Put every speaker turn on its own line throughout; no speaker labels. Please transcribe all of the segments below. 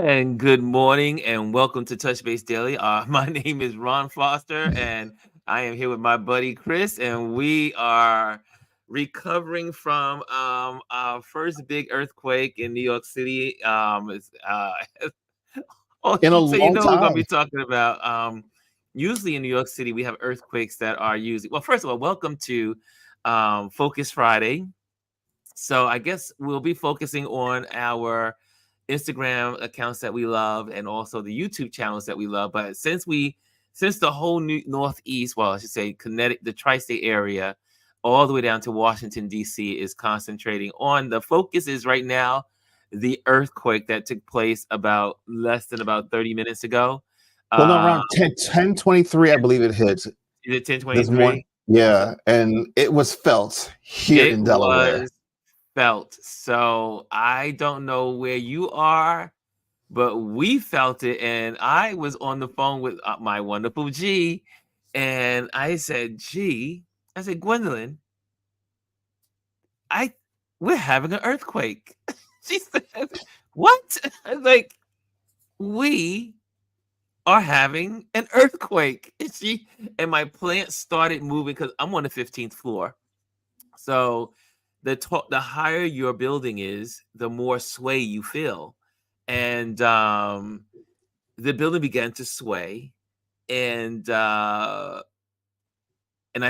And good morning and welcome to Touch Base Daily. My name is Ron Foster and I am here with my buddy Chris, and we are recovering from our first big earthquake in New York City.
In a
So
long
we're going to
time.
be talking about usually in New York City we have earthquakes that are usually, well, first of all, welcome to Focus Friday. So I guess we'll be focusing on our Instagram accounts that we love and also the YouTube channels that we love. But since the whole Northeast, well, I should say Connecticut, the tri-state area, all the way down to Washington, D.C. is concentrating on the focus is right now the earthquake that took place about less than about 30 minutes ago.
Well, no,
Uh,
around 10:23, I believe it hit
is it
this morning.
10:23?
Yeah, and it was felt here
It
in Delaware.
was felt. So I don't know where you are, but we felt it. And I was on the phone with my wonderful G. And I said, G, I said, Gwendolyn, I we're having an earthquake. She said, what? I was like, we are having an earthquake. And my plant started moving because I'm on the 15th floor. So the higher your building is, the more sway you feel. And the building began to sway. And I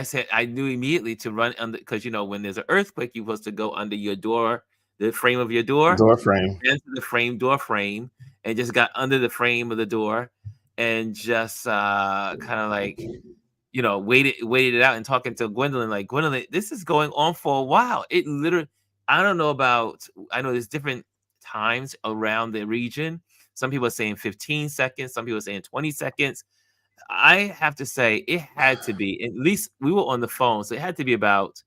said I knew immediately to run under, because when there's an earthquake, you're supposed to go under your door, the frame of your door,
Door frame.
into the door frame, and just got under the frame of the door and just kind of like waited it out, and talking to Gwendolyn, like, Gwendolyn, this is going on for a while. It literally, I don't know I know there's different times around the region. Some people are saying 15 seconds, some people are saying 20 seconds. I have to say it had to be, at least we were on the phone, so it had to be about,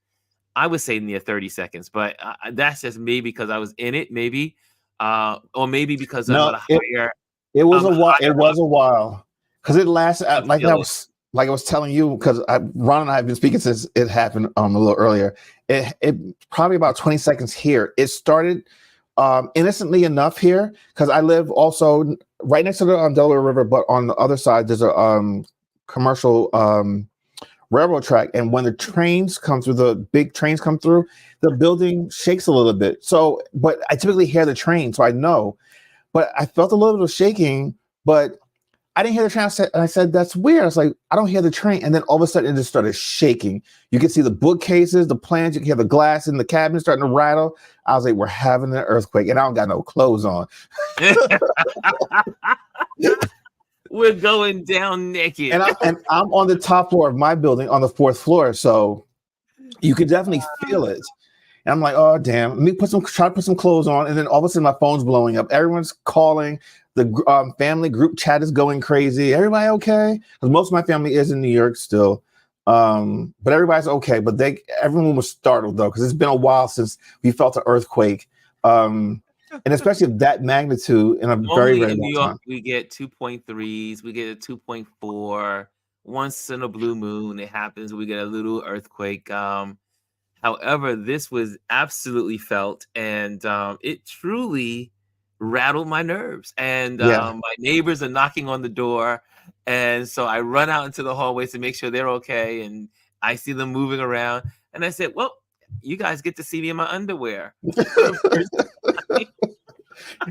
I would say, near 30 seconds, but that's just maybe because I was in it, maybe, or maybe because I'm
No,
at a higher,
it was
I'm
a while. It
higher
was
up.
a while because it lasted.
I feel it.
Like I was telling you, because Ron and I have been speaking since it happened a little earlier. It probably about 20 seconds here. It started innocently enough here because I live also right next to the Delaware River, but on the other side there's a commercial railroad track, and when the trains come through, the big trains come through, the building shakes a little bit. So, but I typically hear the train, so I know. But I felt a little bit of shaking, but I didn't hear the train. I said, that's weird. I was like, I don't hear the train. And then all of a sudden it just started shaking. You can see the bookcases, the plans, you can hear the glass in the cabinet starting to rattle. I was like, we're having an earthquake, and I don't got no clothes on.
We're going down naked.
And I'm on the top floor of my building on the fourth floor. So you could definitely feel it. And I'm like, oh, damn. Let me try to put some clothes on. And then all of a sudden my phone's blowing up. Everyone's calling. The family group chat is going crazy. Everybody okay? Because most of my family is in New York still. But everybody's okay. But everyone was startled, though, because it's been a while since we felt an earthquake. And especially of that magnitude in a very,
Normally
very
in New
long
York,
time.
we get 2.3s, we get a 2.4. Once in a blue moon, it happens. We get a little earthquake. However, this was absolutely felt, and it truly rattled my nerves. And
Yeah.
my neighbors are knocking on the door, and so I run out into the hallways to make sure they're okay. And I see them moving around, and I said, "Well, you guys get to see me in my underwear."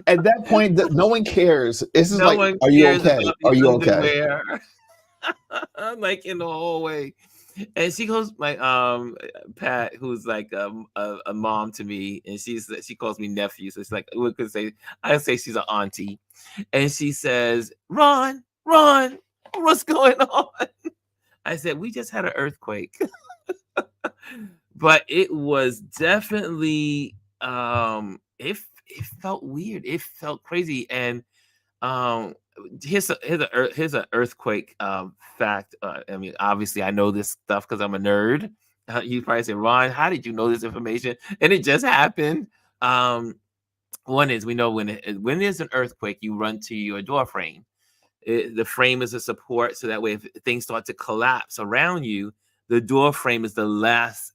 At that point, no one cares. It's just
No
like,
one
are you
cares
okay?
about the
Are you okay?
underwear. I'm like in the hallway, and she goes, my Pat, who's like a mom to me, and she calls me nephew, so it's like we could say, I say she's an auntie, and she says, Ron, what's going on? I said, we just had an earthquake. But it was definitely it felt weird, it felt crazy. And um here's an earthquake fact. I mean, obviously I know this stuff because I'm a nerd. You probably say, Ron, how did you know this information? And it just happened. One is, we know when there's an earthquake, you run to your door frame. The frame is a support, so that way if things start to collapse around you, the door frame is the last,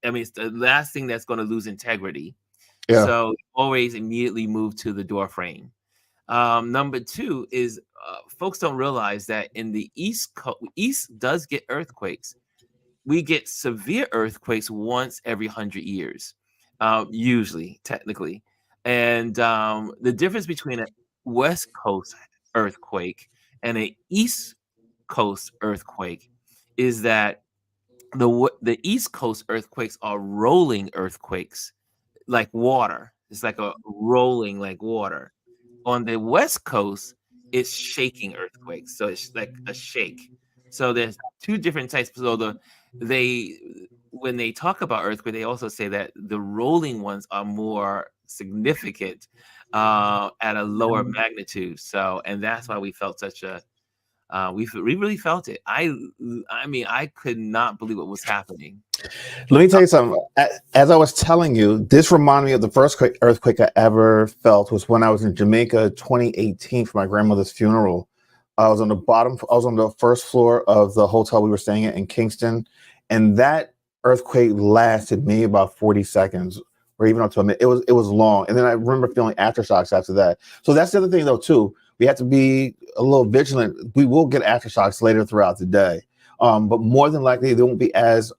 I mean, it's the last thing that's going to lose integrity.
Yeah.
So always immediately move to the door frame. Number two is folks don't realize that in the East does get earthquakes. We get severe earthquakes once every 100 years, usually, technically. And the difference between a West Coast earthquake and a East Coast earthquake is that the East Coast earthquakes are rolling earthquakes like water. It's like a rolling like water. On the West Coast, it's shaking earthquakes, so it's like a shake. So there's two different types. So they when they talk about earthquake, they also say that the rolling ones are more significant at a lower magnitude. So, and that's why we felt such a we really felt it. I mean, I could not believe what was happening.
Let me tell you something. As I was telling you, this reminded me of the first earthquake I ever felt was when I was in Jamaica, 2018, for my grandmother's funeral. I was on the first floor of the hotel we were staying at in Kingston, and that earthquake lasted maybe about 40 seconds, or even up to a minute. It was long, and then I remember feeling aftershocks after that. So that's the other thing, though, too. We have to be a little vigilant. We will get aftershocks later throughout the day. But more than likely, they won't be as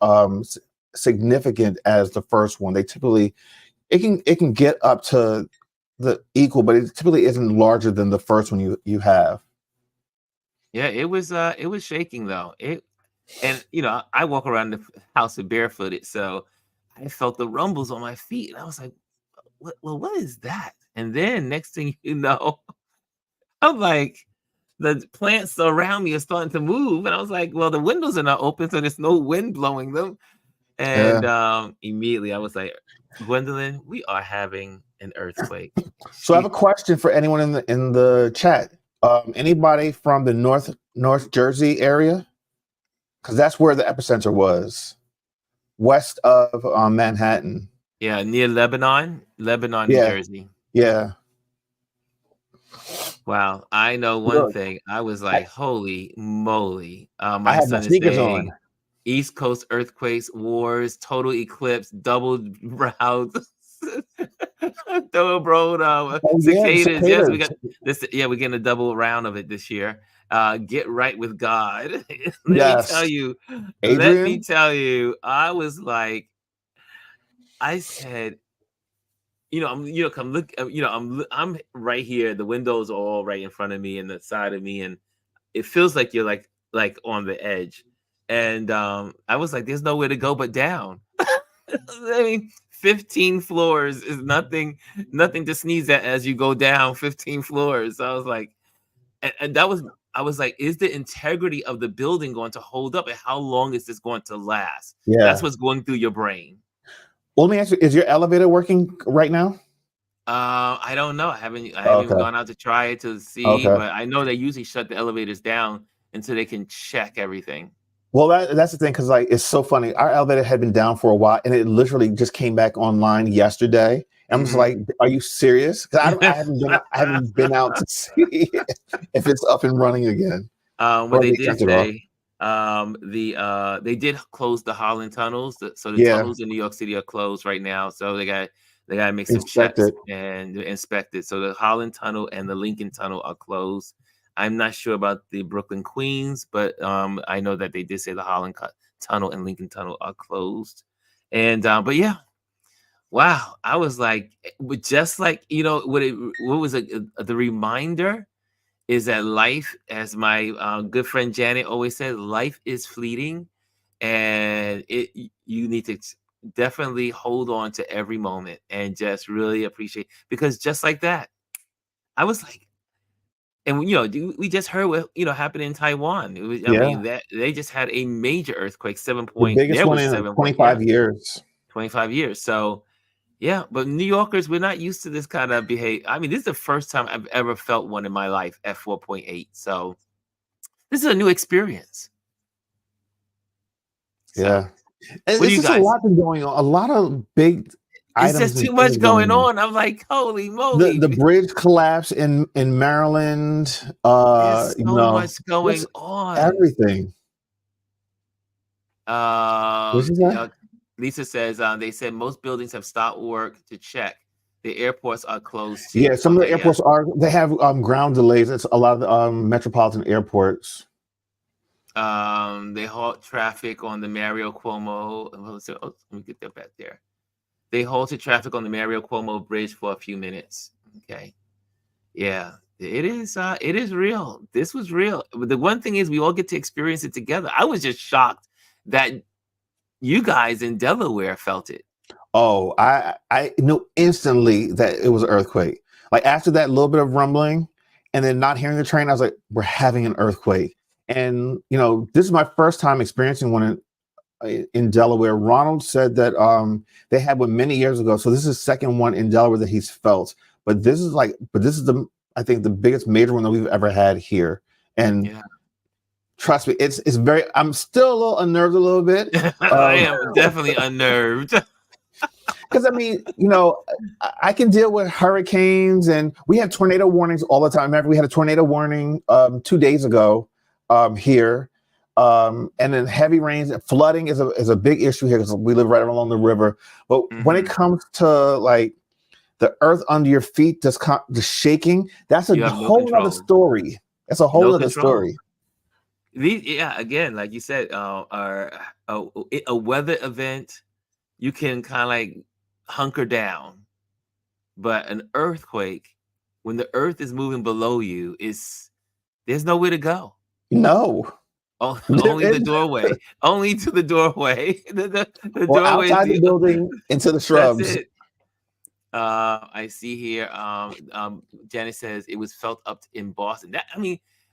significant as the first one. They typically it can get up to the equal, but it typically isn't larger than the first one you have.
Yeah, it was shaking though. And I walk around the house barefooted, so I felt the rumbles on my feet, and I was like, what is that?" And then next thing you know, I'm like, the plants around me are starting to move, and I was like, "Well, the windows are not open, so there's no wind blowing them."
Yeah.
And immediately I was like, "Gwendolyn, we are having an earthquake."
So I have
She
a question for anyone in the chat. Anybody from the North Jersey area? Because that's where the epicenter was, west of Manhattan.
Yeah, near Lebanon, New
Yeah,
Jersey.
yeah.
Wow, I know one
Look,
thing. I was
I,
like, "Holy moly!"
I
My
had my
son is
sneakers on.
saying, "East Coast earthquakes, wars, total eclipse, double round, double brown
Oh yeah, the
cicadas." Yes, we
cicadas.
got this. Yeah, we're getting a double round of it this year. Get right with God. Let me tell
Yes,
you. Let me
Adrian.
tell you. I was like, I said, come look. I'm right here. The windows are all right in front of me and the side of me, and it feels like you're like on the edge. And I was like, there's nowhere to go but down. I mean, 15 floors is nothing to sneeze at as you go down 15 floors. So I was like, and I was like, is the integrity of the building going to hold up, and how long is this going to last? That's
Yeah.
what's going through your brain.
Well, let me ask you: is your elevator working right now?
I don't know. I haven't even
Okay.
gone out to try it to see,
Okay.
but I know they usually shut the elevators down until they can check everything.
Well, that's the thing, because like it's so funny. Our elevator had been down for a while, and it literally just came back online yesterday. And I'm just like,
Mhm.
"Are you serious?" Because I haven't been out to see if it's up and running again,
What
or
they
they
did
turned it off.
say, they did close the Holland tunnels, so the
Yeah,
tunnels in New York City are closed right now. So they got to make some
inspect
checks
it.
and inspect it. So the Holland Tunnel and the Lincoln Tunnel are closed. I'm not sure about the Brooklyn Queens, but I know that they did say the Tunnel and Lincoln Tunnel are closed. And but yeah, wow, I was like, just like what was the reminder is that life, as my good friend Janet always said, life is fleeting, and you need to definitely hold on to every moment and just really appreciate, because just like that, I was like, and we just heard what happened in Taiwan. I
Yeah,
mean, that they just had a major earthquake,
the biggest
there
one
was
in
7 point, yeah,
25 years.
25 years. So yeah, but New Yorkers, we're not used to this kind of behavior. I mean, this is the first time I've ever felt one in my life at 4.8. So this is a new experience. So,
Yeah, and
what do
it's
you
just a
guys?
lot been going on. A lot of big
It's
items
just
and
too much
things going
going
on.
on. I'm like, holy
The
moly!
bridge collapse in Maryland.
There's so much
Just
going on.
everything. What is that?
Lisa says they said most buildings have stopped work to check. The airports are closed
Yeah,
too.
some of the
Okay, yeah.
airports they have ground delays. It's a lot of the metropolitan airports.
They halt traffic on the Mario Cuomo. Let me get that back there. They halted traffic on the Mario Cuomo Bridge for a few minutes. Okay. Yeah, it is. It is real. This was real. But the one thing is, we all get to experience it together. I was just shocked that you guys in Delaware felt it.
Oh, I knew instantly that it was an earthquake. Like after that little bit of rumbling, and then not hearing the train, I was like, "We're having an earthquake." And this is my first time experiencing one in Delaware. Ronald said that they had one many years ago, so this is the second one in Delaware that he's felt. But this is the I think the biggest major one that we've ever had here. And
Yeah,
trust me, it's very. I'm still a little unnerved a little bit.
I am definitely unnerved.
Because I mean, I can deal with hurricanes, and we have tornado warnings all the time. Remember, we had a tornado warning 2 days ago here, and then heavy rains, flooding is a big issue here because we live right along the river. But when it comes to like the earth under your feet, just shaking, that's a
You have no
whole other
control.
story. That's a whole
No
other
control.
story.
Yeah, again, like you said, a weather event, you can kind of like hunker down, but an earthquake, when the earth is moving below you, there's nowhere to go.
No,
Only the doorway. Only to the doorway. The
or
doorway is
outside the building into the
that's
shrubs.
it. I see here. Janet says it was felt in Boston.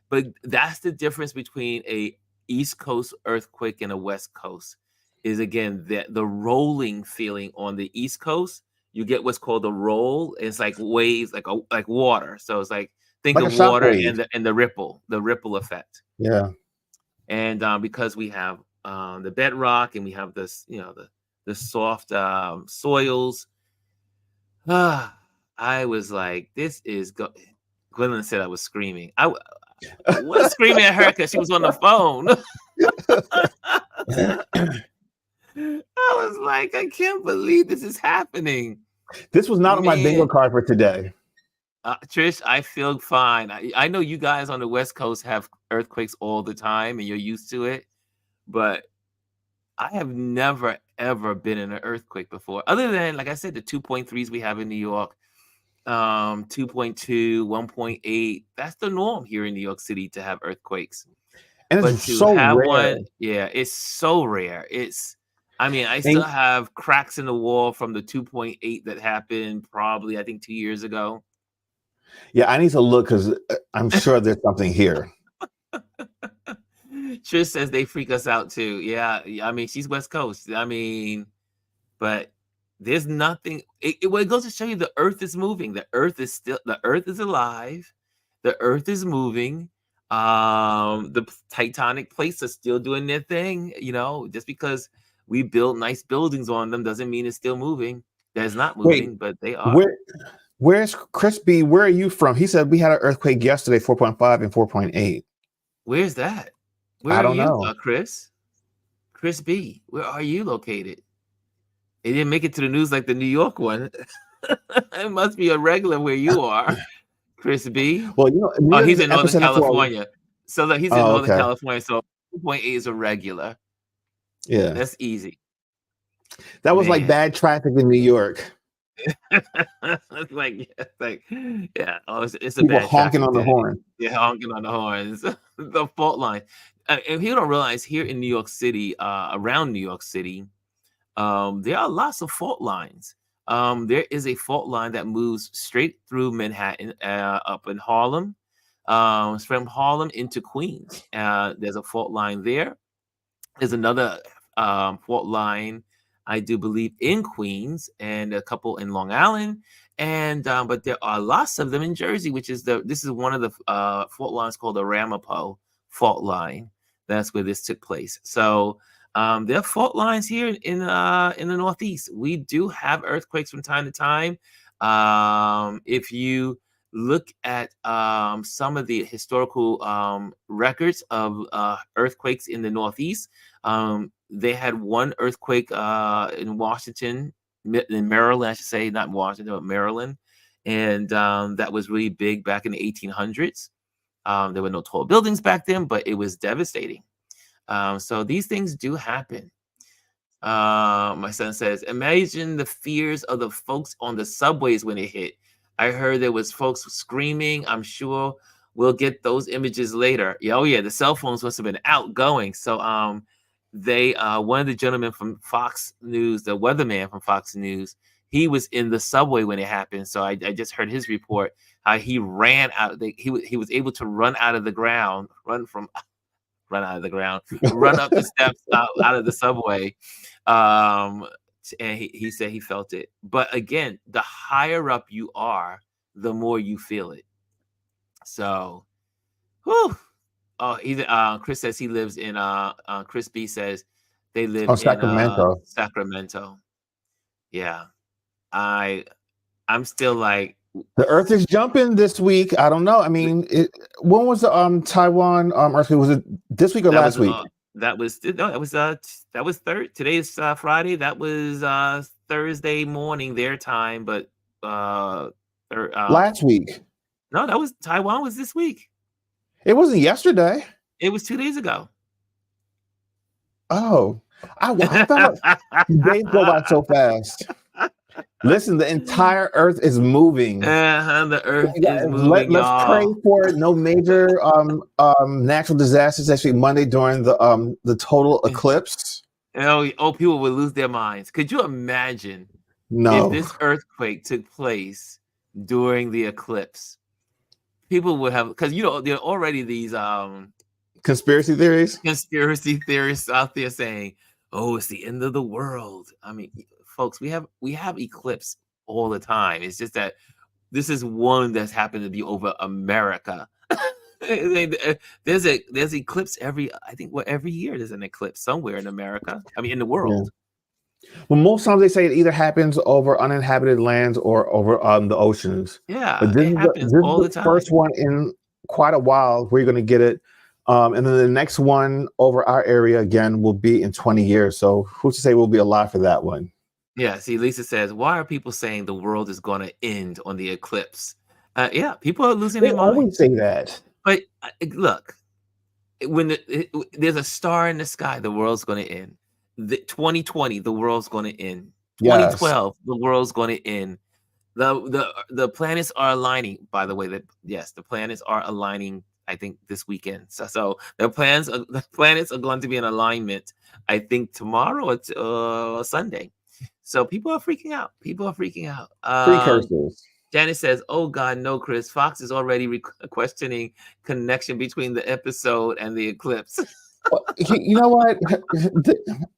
But that's the difference between a East Coast earthquake and a West Coast. Is again the rolling feeling on the East Coast. You get what's called a roll. It's like waves, like water. So it's like think
Like a
of water
shockwave.
and the ripple effect.
Yeah.
And because we have the bedrock and we have this, the soft soils. I was like, this is Gwendolyn said I was screaming. I was screaming at her because she was on the phone. I was like, I can't believe this is happening.
This was not on my bingo
Man.
card for today.
Trish, I feel fine. I know you guys on the West Coast have earthquakes all the time and you're used to it, but I have never, ever been in an earthquake before, other than, like I said, the 2.3s we have in New York, 2.2, 1.8. That's the norm here in New York City to have earthquakes.
And
But
it's
to
so
have
rare.
one, yeah, it's so rare. I still
And
have cracks in the wall from the 2.8 that happened probably, I think, 2 years ago.
yeah, I need to look because I'm sure there's something here.
Trish says they freak us out too. Yeah, I mean, she's West Coast. But there's nothing. It goes to show you the Earth is moving. The Earth is alive. The Earth is moving. The tectonic plates are still doing their thing. Just because we build nice buildings on them doesn't mean it's still moving. That's not
Wait,
moving, but they are.
where's Chris B? Where are you from? He said we had an earthquake yesterday, 4.5 and 4.8.
Where's that? Where
I
are
don't
you,
know.
Chris? Chris B, where are you located? It didn't make it to the news like the New York one. It must be a regular where you are, Chris B.
Well, New
Oh,
York is
he's
the
in Northern
epicenter for.
California. So he's in
Oh,
Northern
okay.
California. So 2.8 is a regular.
Yeah,
That's easy.
that was like
Man.
bad traffic in New York.
It's like, yeah. Oh, it's a
People
bad
honking
traffic
on the
day.
horn.
Yeah, honking on the horns. The fault line. And people don't realize here in New York City, around New York City, there are lots of fault lines. There is a fault line that moves straight through Manhattan, up in Harlem, from Harlem into Queens. There's a fault line there. There's another fault line, I do believe, in Queens, and a couple in Long Island, and but there are lots of them in Jersey, this is one of the fault lines called the Ramapo fault line. That's where this took place. So there are fault lines here in the Northeast. We do have earthquakes from time to time. If you look at some of the historical records of earthquakes in the Northeast, they had one earthquake in Washington in Maryland, I should say, not Washington, but Maryland. And that was really big back in the 1800s. There were no tall buildings back then, but it was devastating. So these things do happen. My son says, imagine the fears of the folks on the subways when it hit. I heard there was folks screaming. I'm sure we'll get those images later. Yeah, oh yeah, the cell phones must have been outgoing. So they one of the gentlemen from Fox News, the weatherman from Fox News, he was in the subway when it happened. So I just heard his report how he ran out. He was able to run out of the ground, run out of the ground, run up the steps out of the subway. And he said he felt it. But again, the higher up you are, the more you feel it. So, whew. Oh, Chris says he lives in Chris B says they live in
Sacramento.
Sacramento. Yeah. I'm still like,
The Earth is jumping this week. I don't know. I mean, when was the Taiwan earthquake? Was it this week or last week?
That was third. Today's Friday. That was Thursday morning their time, but
last week.
No, that was Taiwan was this week.
It wasn't yesterday.
It was 2 days ago.
Oh, I thought days go by so fast. Listen, the entire Earth is moving.
The Earth is moving.
Let's pray for it. No major natural disasters. Actually, Monday during the total eclipse.
Oh, people would lose their minds. Could you imagine if this earthquake took place during the eclipse? People would have, because there are already these
conspiracy theories
out there saying, "Oh, it's the end of the world." I mean, folks, we have eclipse all the time. It's just that this is one that's happened to be over America. There's eclipse every year. There's an eclipse somewhere in America. I mean, in the world.
Yeah. Well, most times they say it either happens over uninhabited lands or over the oceans.
Yeah,
but this happens all the time. First one in quite a while where you're going to get it. And then the next one over our area again will be in 20 years. So who's to say we'll be alive for that one?
Yeah. See, Lisa says, why are people saying the world is going to end on the eclipse? Yeah, people are losing their minds.
They always say that.
But look, when there's a star in the sky, the world's going to end. 2020, the world's going to end. 2012, yes. The world's going to end. The planets are aligning. By the way, the planets are aligning. I think this weekend. So the planets are going to be in alignment. I think tomorrow or Sunday. So people are freaking out.
Precursors.
Janice says, "Oh God, no, Chris. Fox is already questioning connection between the episode and the eclipse."
You know what?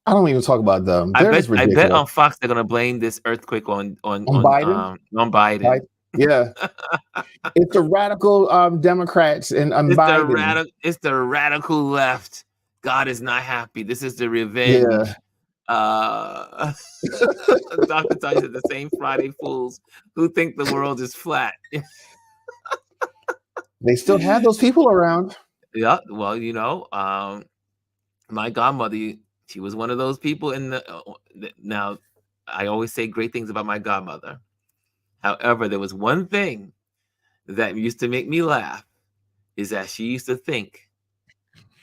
I don't even talk about them.
I bet on Fox they're gonna blame this earthquake on
Biden.
On Biden.
Yeah, it's the radical Democrats and Biden.
It's the radical left. God is not happy. This is the revenge.
Yeah.
Dr. Tony said the same Friday fools who think the world is flat.
They still have those people around.
Yeah, well, my godmother, she was one of those people now, I always say great things about my godmother. However, there was one thing that used to make me laugh, is that she used to think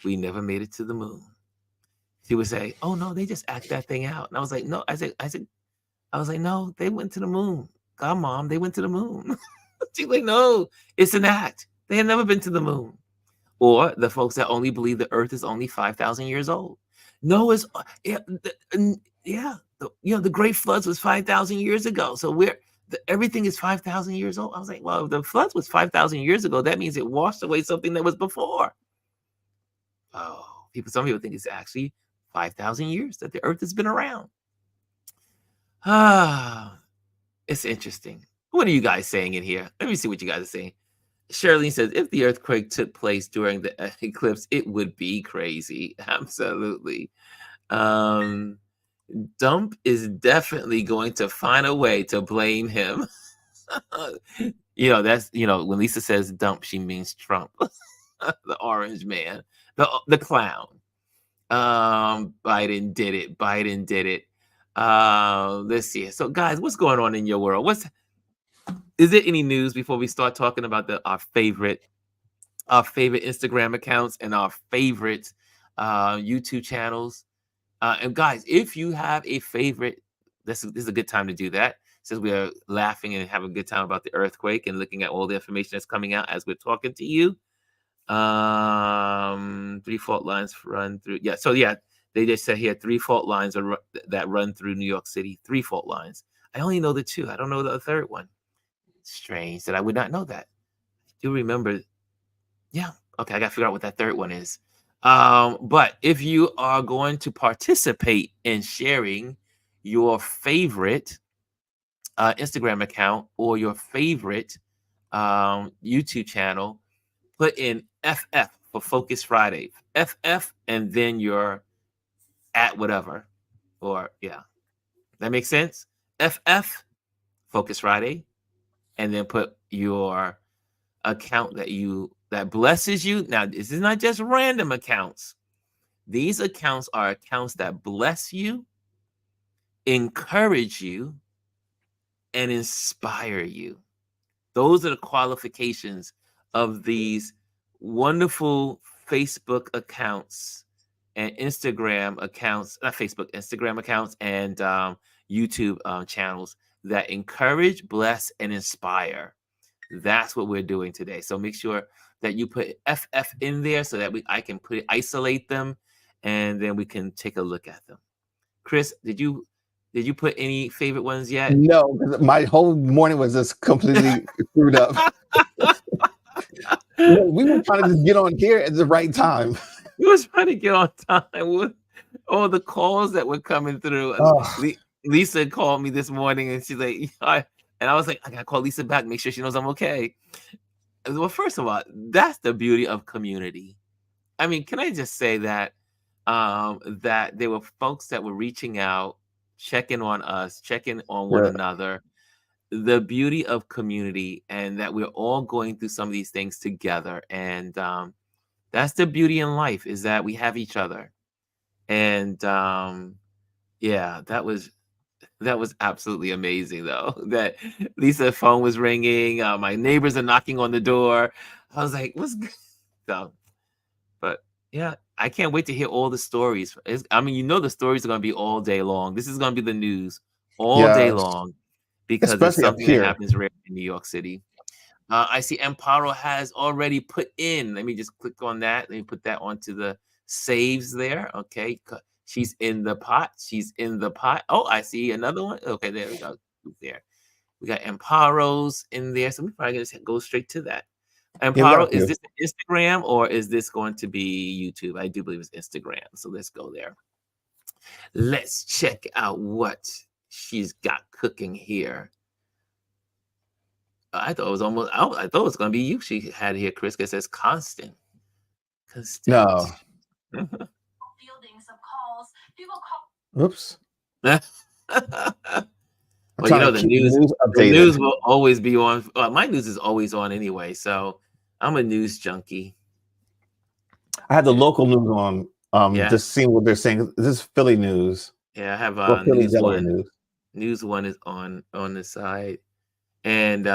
we never made it to the moon. She would say, "Oh no, they just act that thing out." And I was like, "No," I was like, "No, they went to the moon. God, Mom, they went to the moon." She's like, "No, it's an act. They had never been to the moon." Or the folks that only believe the Earth is only 5,000 years old. No, it's the Great Floods was 5,000 years ago. So everything is 5,000 years old. I was like, well, if the floods was 5,000 years ago, that means it washed away something that was before. Oh, some people think it's actually 5,000 years that the Earth has been around. It's interesting. What are you guys saying in here? Let me see what you guys are saying. Shirley says, if the earthquake took place during the eclipse, it would be crazy. Absolutely. Dump is definitely going to find a way to blame him. That's when Lisa says dump, she means Trump, the orange man, the clown. Biden did it. Let's see. So, guys, what's going on in your world? Is there any news before we start talking about our favorite Instagram accounts and our favorite YouTube channels? And guys, if you have a favorite, this is a good time to do that. Since we are laughing and having a good time about the earthquake and looking at all the information that's coming out as we're talking to you. Three fault lines run through. Yeah, so yeah, they just said here 3 fault lines that run through New York City. 3 fault lines. I only know the 2. I don't know the third one. Strange that I would not know that. I do remember. Yeah. Okay, I got to figure out what that third one is. But if you are going to participate in sharing your favorite Instagram account or your favorite YouTube channel, put in FF for Focus Friday. FF and then your at whatever. Or yeah. That makes sense? FF Focus Friday. And then put your account that blesses you. Now, this is not just random accounts. These accounts are accounts that bless you, encourage you, and inspire you. Those are the qualifications of these wonderful Facebook accounts and Instagram accounts, not Facebook, Instagram accounts and YouTube channels that encourage, bless, and inspire. That's what we're doing today. So make sure that you put FF in there so that I can isolate them, and then we can take a look at them. Chris, did you put any favorite ones yet?
No, my whole morning was just completely screwed up. We were trying to just get on here at the right time.
We was trying to get on time with all the calls that were coming through. Lisa called me this morning and she's like, and I was like, I gotta call Lisa back, make sure she knows I'm okay. Well, first of all, that's the beauty of community. I mean, can I just say that that there were folks that were reaching out, checking on us, checking on one another. The beauty of community, and that we're all going through some of these things together. And that's the beauty in life, is that we have each other. And yeah, that was absolutely amazing, though. That Lisa's phone was ringing. My neighbors are knocking on the door. I was like, "What's good?" So, but yeah, I can't wait to hear all the stories. I mean, the stories are going to be all day long. This is going to be the news all day long because
especially
it's something that happens rare in New York City. I see Amparo has already put in. Let me just click on that. Let me put that onto the saves there. Okay. She's in the pot. She's in the pot. Oh, I see another one. Okay, there we go. There. We got Amparo's in there. So we're probably going to go straight to that. Amparo, is this Instagram or is this going to be YouTube? I do believe it's Instagram. So let's go there. Let's check out what she's got cooking here. I thought it was almost. I thought it was going to be you. She had here, Chris. It says constant.
No. Oops.
Well, the news will always be on. My news is always on anyway, so I'm a news junkie.
I had the local news on. Just seeing what they're saying. This is Philly news.
Yeah, I have news one. News one is on the side. And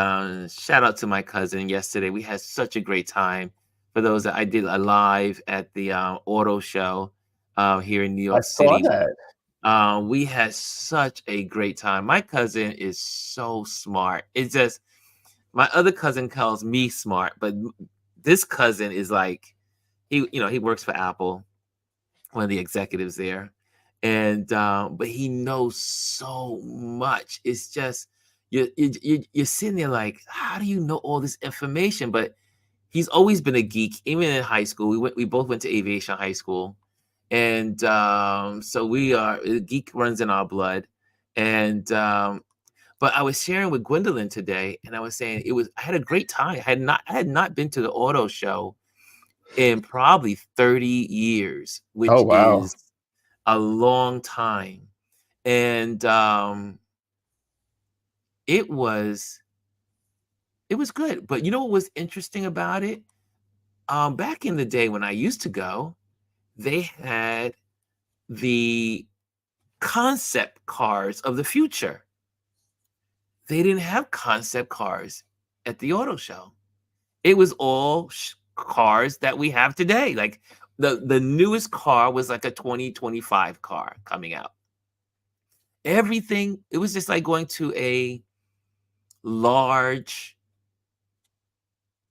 shout out to my cousin yesterday. We had such a great time. For those that I did a live at the auto show here in New York City.
I saw that.
We had such a great time. My cousin is so smart. It's just, my other cousin calls me smart, but this cousin is like, he works for Apple, one of the executives there. And but he knows so much. It's just, you're sitting there like, how do you know all this information? But he's always been a geek, even in high school. We both went to aviation high school, and so geek runs in our blood. And but I was sharing with Gwendolyn today, and I was saying I had a great time. I had not been to the auto show in probably 30 years, which is a long time. And it was good. But you know what was interesting about it? Back in the day when I used to go, they had the concept cars of the future. They didn't have concept cars at the auto show. It was all cars that we have today. Like the newest car was like a 2025 car coming out. Everything, it was just like going to a large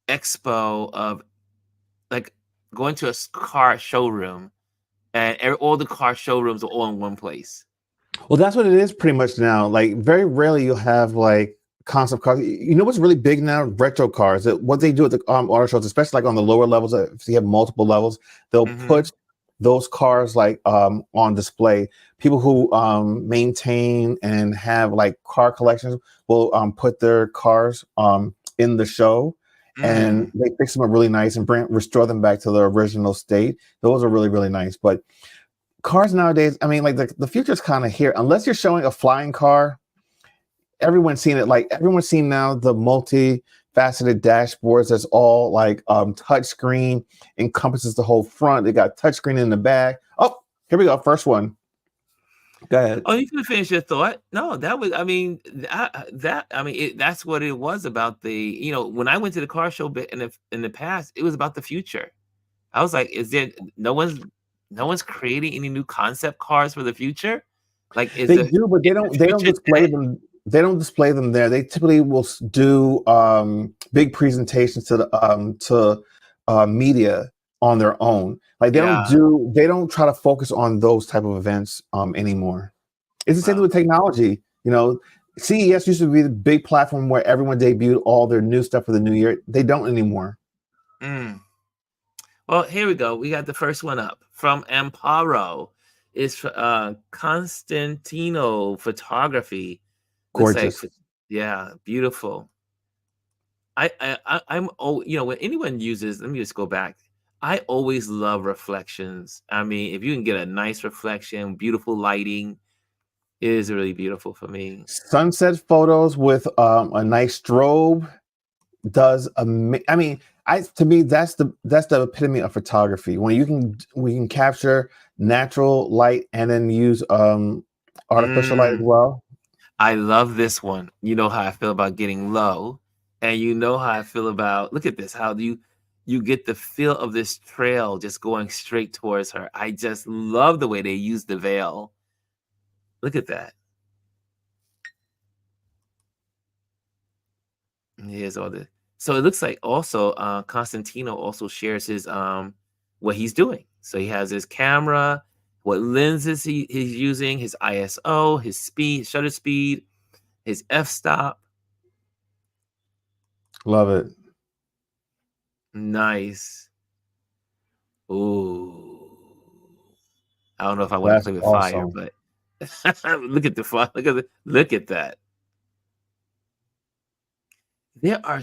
expo of, like, going to a car showroom, and all the car showrooms are all in one place.
Well, that's what it is pretty much now. Like very rarely you'll have like concept cars. You know what's really big now? Retro cars. What they do at the auto shows, especially like on the lower levels, if you have multiple levels, they'll put those cars like on display. People who maintain and have like car collections will put their cars in the show, and they fix them up really nice and restore them back to the original state. Those are really, really nice. But cars nowadays, I mean, like the future's kind of here. Unless you're showing a flying car, everyone's seen it. Like everyone's seen now the multi-faceted dashboards that's all like touch screen, encompasses the whole front. They got touch screen in the back. Oh, here we go. First one. Go ahead.
Oh, you can finish your thought. No, that was, I mean, that's what it was about. When I went to the car show in the past, it was about the future. I was like, is there no one's creating any new concept cars for the future? Like,
they do, but they don't display them. They don't display them there. They typically will do big presentations to media on their own. Like they don't try to focus on those type of events anymore. It's the same thing with technology. CES used to be the big platform where everyone debuted all their new stuff for the new year. They don't anymore.
Well, here we go. We got the first one up from Amparo. It's Constantino Photography.
Gorgeous.
Yeah, beautiful. I'm when anyone uses, let me just go back. I always love reflections. I mean, if you can get a nice reflection, beautiful lighting, it is really beautiful for me.
Sunset photos with a nice strobe does I mean, to me that's the epitome of photography. When we can capture natural light and then use artificial light as well.
I love this one. You know how I feel about getting low, and you know how I feel about, look at this, how do you get the feel of this trail just going straight towards her. I just love the way they use the veil. Look at that. Here's all the, so it looks like also Constantino also shares his what he's doing. So he has his camera, what lenses he's using, his ISO, his speed, shutter speed, his f-stop.
Love it.
Nice. Ooh. I don't know if I want to play with fire, but look at the fire. Look at that. There are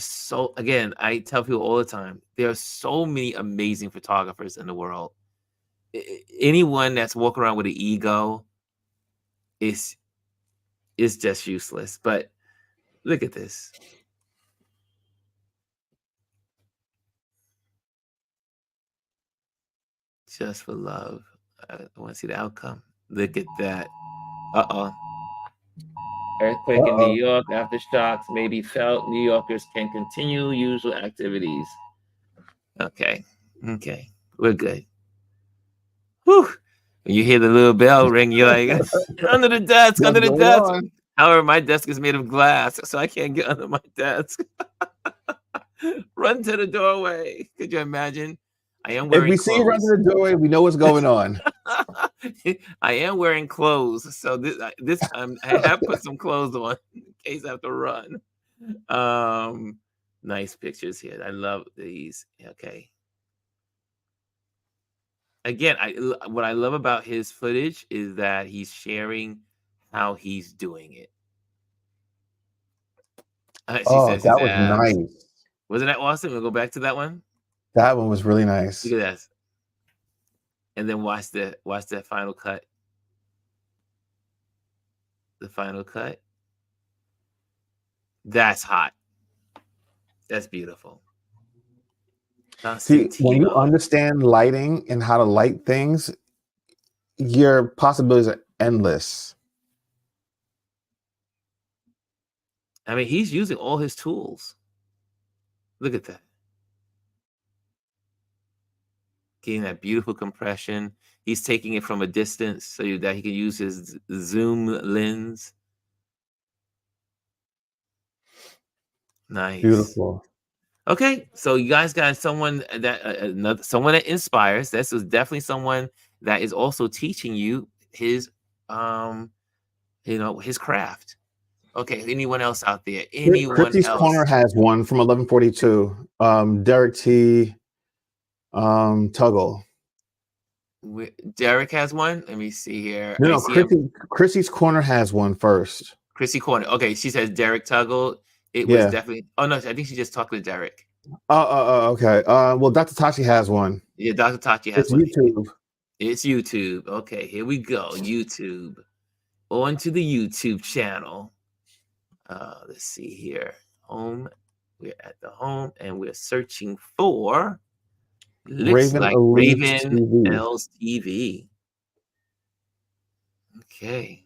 again, I tell people all the time, there are so many amazing photographers in the world. Anyone that's walking around with an ego is just useless. But look at this. Just for love. I want to see the outcome. Look at that. Earthquake in New York. Aftershocks may be felt. New Yorkers can continue usual activities. Okay. We're good. Whew. When you hear the little bell ring, you're like, under the desk, under the desk. However, my desk is made of glass, so I can't get under my desk. Run to the doorway. Could you imagine? I am wearing clothes.
If we see you run to the doorway, we know what's going on.
I am wearing clothes, so this time I have put some clothes on in case I have to run. Nice pictures here. I love these. Okay. Again, what I love about his footage is that he's sharing how he's doing it.
That was nice.
Wasn't that awesome? We'll go back to that one.
That one was really nice.
Look at that. And then watch the final cut. The final cut. That's hot. That's beautiful.
See, when you understand lighting and how to light things, your possibilities endless.
I mean, he's using all his tools. Look at that. Getting that beautiful compression. He's taking it from a distance so that he can use his zoom lens. Nice.
Beautiful.
Okay, so you guys got someone that someone that inspires. This is definitely someone that is also teaching you his his craft. Okay, anyone else out there? Anyone
Chrissy's
else?
Corner has one from 1142. Derek T. Tuggle.
Derek has one. Let me see here.
No,
I
no,
see him.
Chrissy's Corner has one first.
Chrissy Corner. Okay, she says Derek Tuggle. It was
Yeah.
definitely. Oh no, I think she just talked to Derek.
Okay. Well, Dr. Tachi has one.
Yeah, Dr. Tachi has
It's
one.
YouTube.
It's YouTube. Okay, here we go. YouTube. On to the YouTube channel. Let's see here. Home. We're at the home and we're searching for. Looks
Raven
like
Elite
Raven
TV.
L's TV. Okay.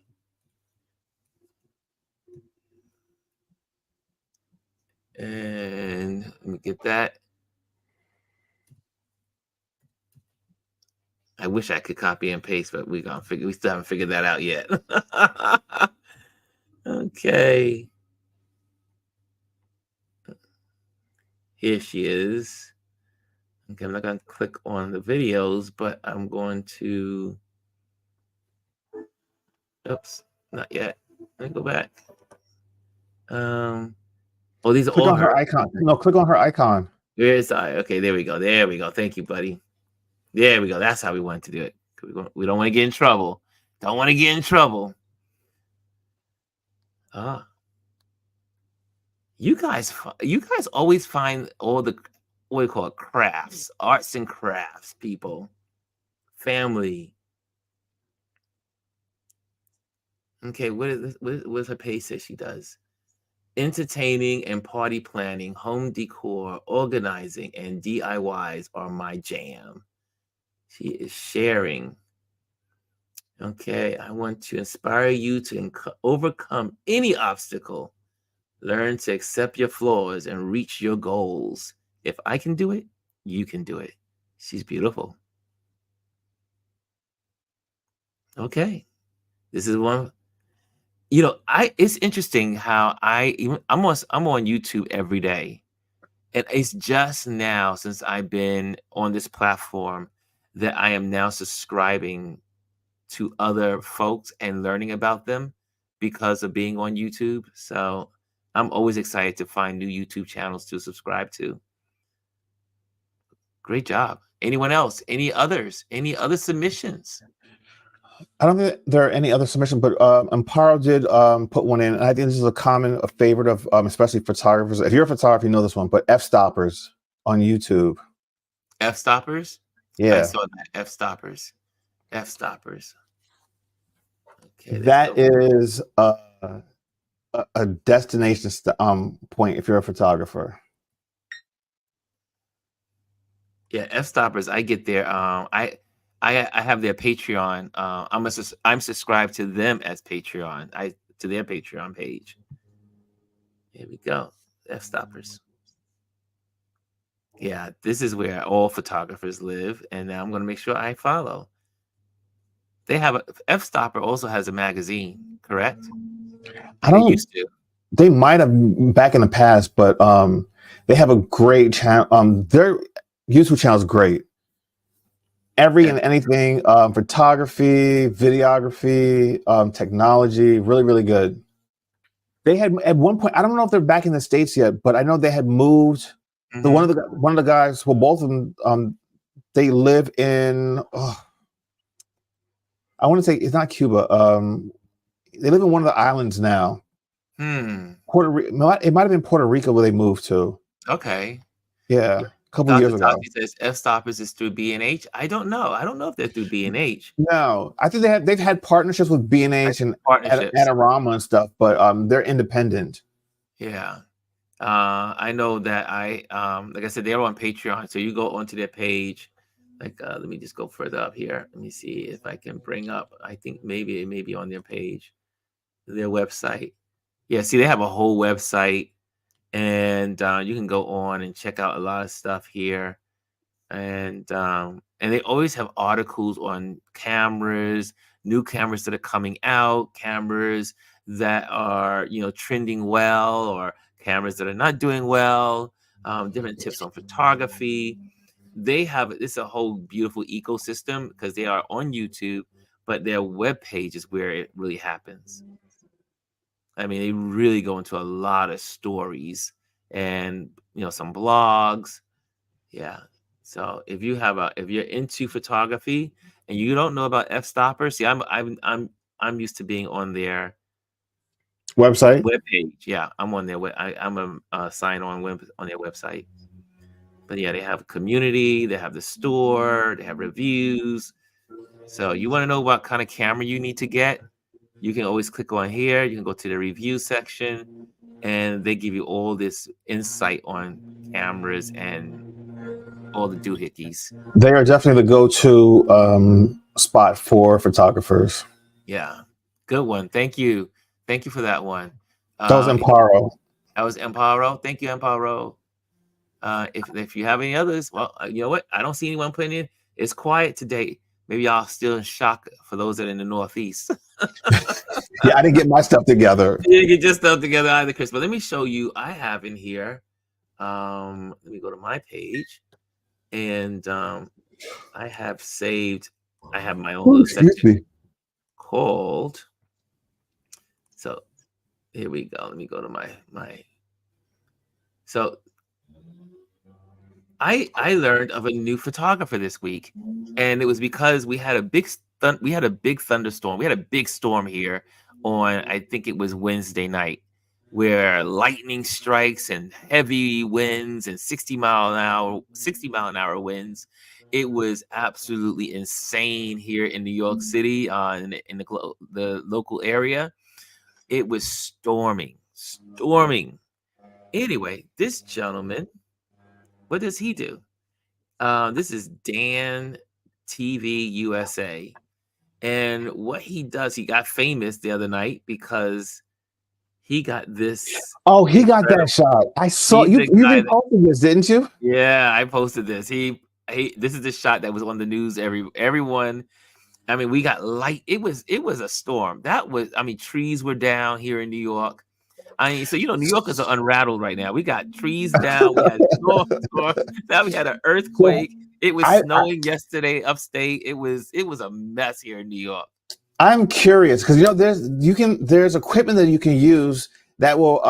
And let me get that. I wish I could copy and paste, but we still haven't figured that out yet. Okay. Here she is. Okay, I'm not going to click on the videos, but I'm going to. Oops, not yet. Let me go back. Oh, these are
Click
all
on her icon. No, click on her icon.
Where's I? Okay, there we go. There we go. Thank you, buddy. There we go. That's how we want to do it. We don't want to get in trouble. Don't want to get in trouble. You guys always find all the what do you call it, crafts, arts and crafts, people, family. Okay, what is her page says she does? Entertaining and party planning, home decor, organizing, and DIYs are my jam. She is sharing. Okay, I want to inspire you to overcome any obstacle. Learn to accept your flaws and reach your goals. If I can do it, you can do it. She's beautiful. Okay, this is one. It's interesting how I'm on YouTube every day, and it's just now since I've been on this platform that I am now subscribing to other folks and learning about them because of being on YouTube. So I'm always excited to find new YouTube channels to subscribe to. Great job. Anyone else? Any others? Any other submissions?
I don't think there are any other submissions, but Amparo did put one in. And I think this is a favorite of especially photographers. If you're a photographer, you know this one, but F-stoppers on YouTube.
F-stoppers?
Yeah.
I saw that. F-stoppers. F-stoppers. Okay,
that is a destination point if you're a photographer.
Yeah, F-stoppers. I get their I have their Patreon. I'm subscribed to them as Patreon. To their Patreon page. Here we go. F-stoppers. Yeah, this is where all photographers live, and I'm going to make sure I follow. They have F-stopper also has a magazine, correct?
I don't.
They used to.
They might have back in the past, but they have a great channel. Their YouTube channel is great. Every and anything, photography, videography, technology, really, really good. They had at one point, I don't know if they're back in the States yet, but I know they had moved.
Mm-hmm.
One of the guys, well, both of them, they live in. I want to say it's not Cuba. They live in one of the islands now. Puerto Rico. It might have been Puerto Rico where they moved to.
Okay.
Yeah. A couple years ago.
Says F-stoppers is through B&H. I don't know. I don't know if they're through B&H.
No, I think they've had partnerships with B&H and Adorama and stuff, but they're independent.
Yeah. I know that like I said, they're on Patreon. So you go onto their page. Like, let me just go further up here. Let me see if I can bring up. I think maybe it may be on their page, their website. Yeah, see, they have a whole website, and you can go on and check out a lot of stuff here. And they always have articles on cameras, new cameras that are coming out, cameras that are trending well, or cameras that are not doing well, different tips on photography. They have It's a whole beautiful ecosystem because they are on YouTube, but their web page is where it really happens. I mean, they really go into a lot of stories and some blogs. Yeah. So if you're into photography and you don't know about f-stopper, see, I'm used to being on their
Website.
web page. Yeah, I'm on their I'm a sign on web on their website. But yeah, they have a community, they have the store, they have reviews. So you want to know what kind of camera you need to get? You can always click on here. You can go to the review section, and they give you all this insight on cameras and all the doohickeys.
They are definitely the go-to spot for photographers.
Yeah, good one. Thank you. Thank you for that one.
That was
If
Emparo.
That was Emparo. Thank you, Emparo. If you have any others, well, you know what? I don't see anyone putting in. It's quiet today. Maybe y'all still in shock for those that are in the Northeast.
Yeah, I didn't get my stuff together.
You didn't get your stuff together either, Chris. But let me show you. I have in here. Let me go to my page, and I have saved. I have my own
Ooh,
little
excuse
section
me.
called. So here we go. Let me go to my. So I learned of a new photographer this week, and it was because we had a big thunderstorm. We had a big storm here on, I think it was Wednesday night, where lightning strikes and heavy winds and 60 mile an hour winds. It was absolutely insane here in New York City, the local area. It was storming. Anyway, this gentleman, what does he do? This is Dan TV USA. And what he does, he got famous the other night because he got this
Oh, he got
incredible.
that shot. I saw
He's
you.
the
You
guy that,
reposted this, didn't you?
yeah, I posted this. This is the shot that was on the news. Everyone. I mean, we got light. It was a storm. I mean, trees were down here in New York. I mean, so New Yorkers are unrattled right now. We got trees down. We had storm. Now we had an
So
earthquake. It was
I
snowing yesterday upstate. It was a mess here in New York.
I'm curious because there's equipment that you can use that will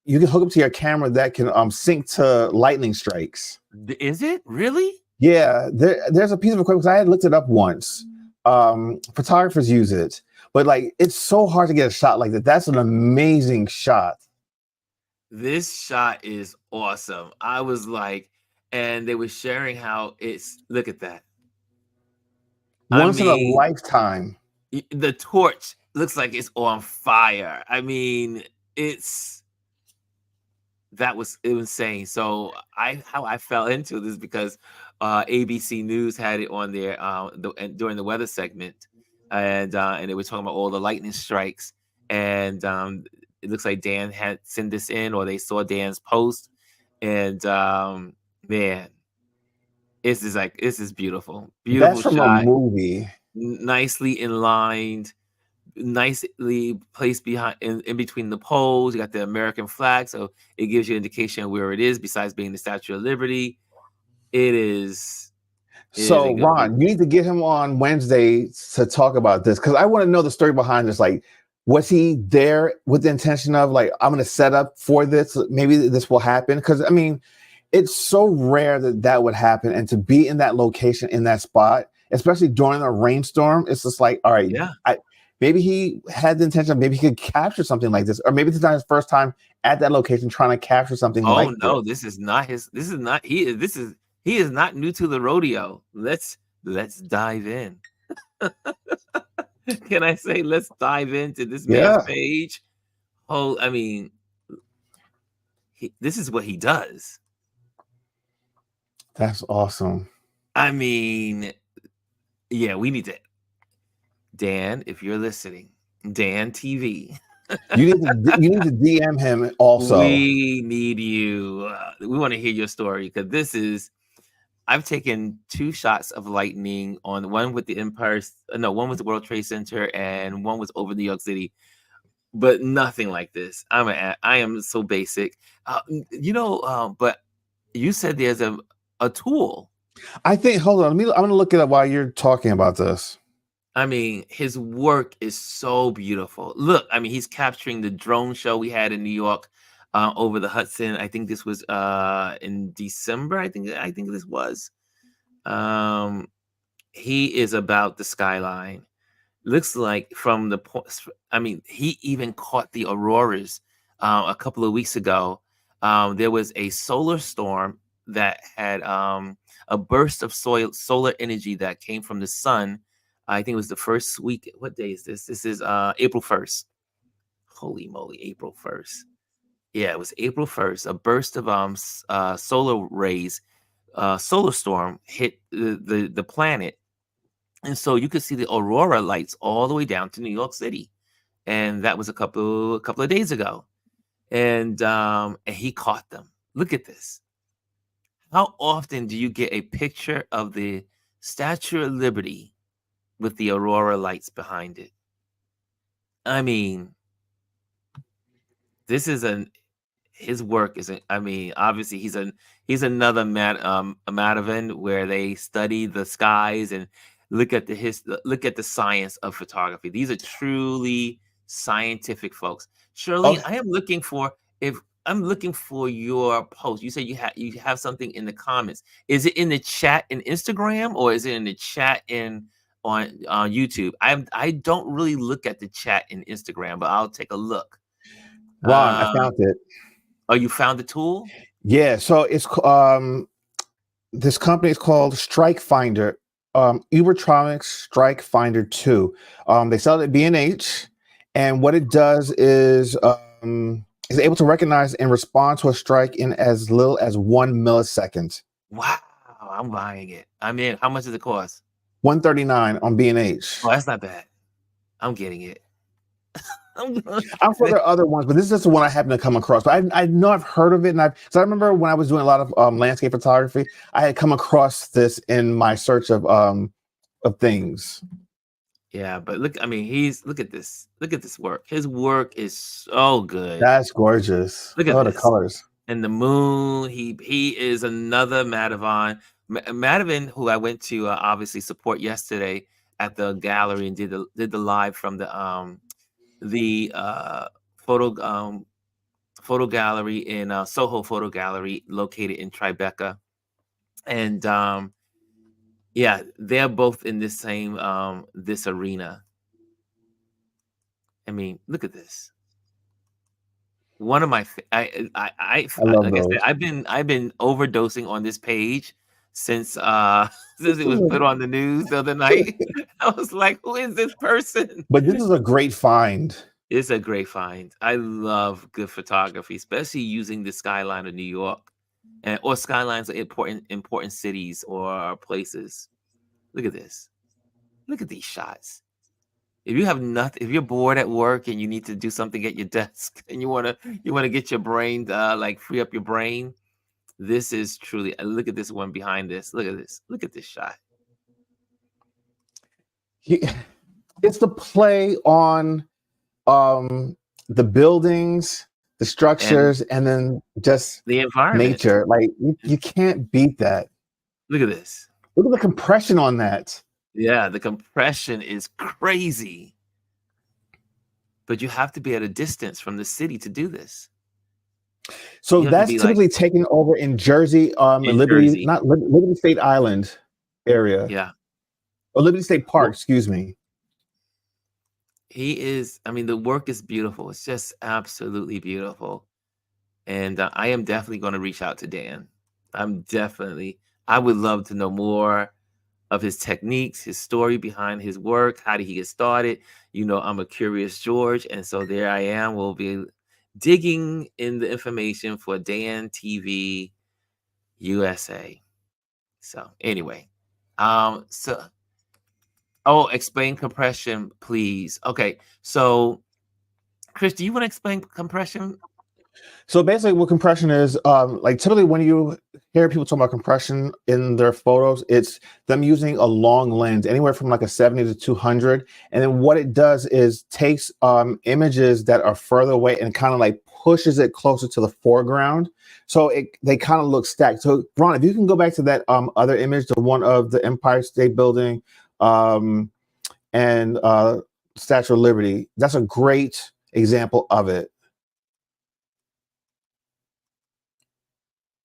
you can hook up to your camera that can sync to lightning strikes.
Is it really?
Yeah, there's a piece of equipment. 'Cause I had looked it up once. Photographers use it, but like it's so hard to get a shot like that. That's an amazing shot.
This shot is awesome. I was like, and they were sharing how look at that. I
Once in a
mean,
lifetime.
the torch looks like it's on fire. I mean, it's that was insane. So how I fell into this because ABC News had it on there during the weather segment, and they were talking about all the lightning strikes, and it looks like Dan had sent this in, or they saw Dan's post, and man, this is beautiful,
That's
beautiful
from a
shot,
movie.
nicely inlined, nicely placed in between the poles. You got the American flag, so it gives you an indication of where it is. Besides being the Statue of Liberty, it is a
So
good
Ron, you need to get him on Wednesday to talk about this because I want to know the story behind this. Like, was he there with the intention of like, I'm going to set up for this? Maybe this will happen. Because I mean, it's so rare that would happen, and to be in that location in that spot, especially during a rainstorm, it's just like, all right,
yeah.
maybe he had the intention. Maybe he could capture something like this, or maybe it's not his first time at that location trying to capture something
Oh
like this.
no, this is not his. This is not he is not new to the rodeo. Let's dive in. Can I say let's dive into this man's
Yeah,
page? Oh, I mean, this is what he does.
that's awesome.
I mean, yeah, we need to. Dan, if you're listening, Dan TV,
You need to DM him also.
we need you. We want to hear your story because this is. I've taken 2 shots of lightning on one with the Empire. No, one was the World Trade Center, and one was over New York City. But nothing like this. I am so basic. But you said there's a tool.
I think. Hold on. I'm gonna look it up while you're talking about this.
I mean, his work is so beautiful. Look, I mean, he's capturing the drone show we had in New York over the Hudson. I think this was in December. I think this was. Um, he is about the skyline. Looks like from the point. I mean, he even caught the auroras a couple of weeks ago. There was a solar storm that had a burst of solar energy that came from the sun. I think it was the first week. What day is this? This is April 1st. Holy moly, April 1st. Yeah, it was April 1st. A burst of solar rays, solar storm hit the planet, and so you could see the aurora lights all the way down to New York City, and that was a couple of days ago, and he caught them. Look at this. How often do you get a picture of the Statue of Liberty with the aurora lights behind it? I mean, this is his work isn't. I mean, obviously he's another a Matavan where they study the skies and look at the science of photography. These are truly scientific folks. Shirley,
Okay.
I'm looking for your post. You said you have something in the comments. Is it in the chat in Instagram or is it in the chat on YouTube? I don't really look at the chat in Instagram, but I'll take a look.
Ron, I
Uh,
found it.
oh, you found the tool?
Yeah. So it's this company is called Strike Finder. Ubertronics Strike Finder 2. They sell it at B&H, and what it does is able to recognize and respond to a strike in as little as 1 millisecond.
Wow, I'm buying it. I mean, how much does it cost?
$139 on B&H.
Oh, that's not bad. I'm getting it. I'm gonna
I'm sure
get
there
it.
are other ones, but this is just the one I happen to come across. But I know I've heard of it, and I remember when I was doing a lot of landscape photography, I had come across this in my search of things.
Yeah, but look, I mean, look at this. Look at this work. His work is so good.
That's gorgeous.
Look at
Oh, the
this.
colors.
And the moon, he is another Matavan. Matavan, who I went to obviously support yesterday at the gallery and did the live from the photo photo gallery in Soho Photo Gallery located in Tribeca. And yeah, they're both in this same this arena. I mean, look at this. One of my
I love
like I said,
those.
I've been overdosing on this page since since it was put on the news the other night. I was like, who is this person?
But this is a great find.
It's a great find. I love good photography, especially using the skyline of New York and or skylines of important cities or places. Look at this. Look at these shots. If you have nothing, if you're bored at work and you need to do something at your desk and you wanna get your brain like free up your brain, this is truly. Look at this one behind this. Look at this. Look at this shot.
He, it's the play on the buildings, the
And
structures, and then just
the environment.
nature. Like you can't beat that.
Look at this.
Look at the compression on that.
Yeah, the compression is crazy. But you have to be at a distance from the city to do this.
So
You have to
that's
be like
typically taken over in Jersey,
in
Liberty,
Jersey.
not Liberty State Island area,
Yeah.
or Liberty State Park.
Well,
Excuse me.
he is, I mean, the work is beautiful. It's just absolutely beautiful. And I am definitely going to reach out to Dan. I would love to know more of his techniques, his story behind his work. How did he get started? I'm a curious George. And so there I am. We'll be digging in the information for Dan TV USA. So anyway, So oh, explain compression, please. Okay, so Chris, do you want to explain compression?
So basically, what compression is, like typically when you hear people talk about compression in their photos, it's them using a long lens, anywhere from like a 70 to 200. And then what it does is takes images that are further away and kind of like pushes it closer to the foreground. So they kind of look stacked. So Ron, if you can go back to that other image, the one of the Empire State Building and Statue of Liberty, that's a great example of it.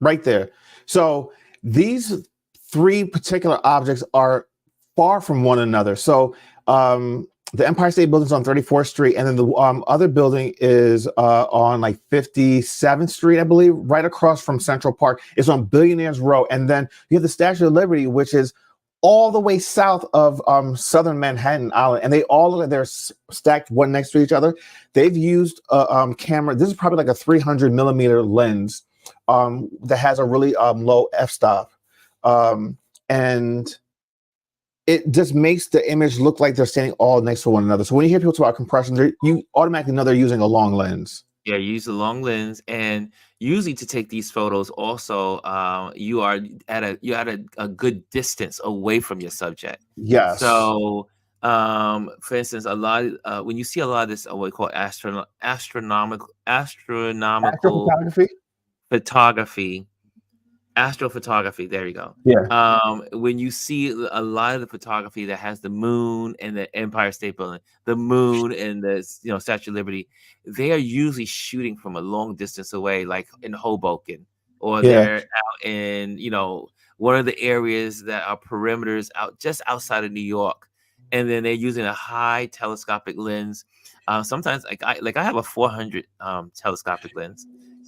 Right there. So these three particular objects are far from one another. So the Empire State Building is on 34th Street, and then the other building is on like 57th Street, I believe, right across from Central Park. It's on Billionaires Row, and then you have the Statue of Liberty, which is all the way south of southern Manhattan Island, and they all they're stacked one next to each other. They've used a camera. This is probably like a 300 millimeter lens that has a really low f-stop, and it just makes the image look like they're standing all next to one another. So when you hear people talk about compression, you automatically know they're using a long lens.
Yeah, use a long lens, and usually to take these photos, also, you are at a good distance away from your subject.
Yes.
So, for instance, a lot when you see a lot of this, what we call astronomical
Astrophotography.
photography, astrophotography. There you go.
Yeah.
When you see a lot of the photography that has the moon and the Empire State Building, the moon and the Statue of Liberty, they are usually shooting from a long distance away, like in Hoboken, or
Yeah.
they're out in one of the areas that are perimeters out just outside of New York, and then they're using a high telescopic lens. Sometimes, I have a 400 telescopic lens,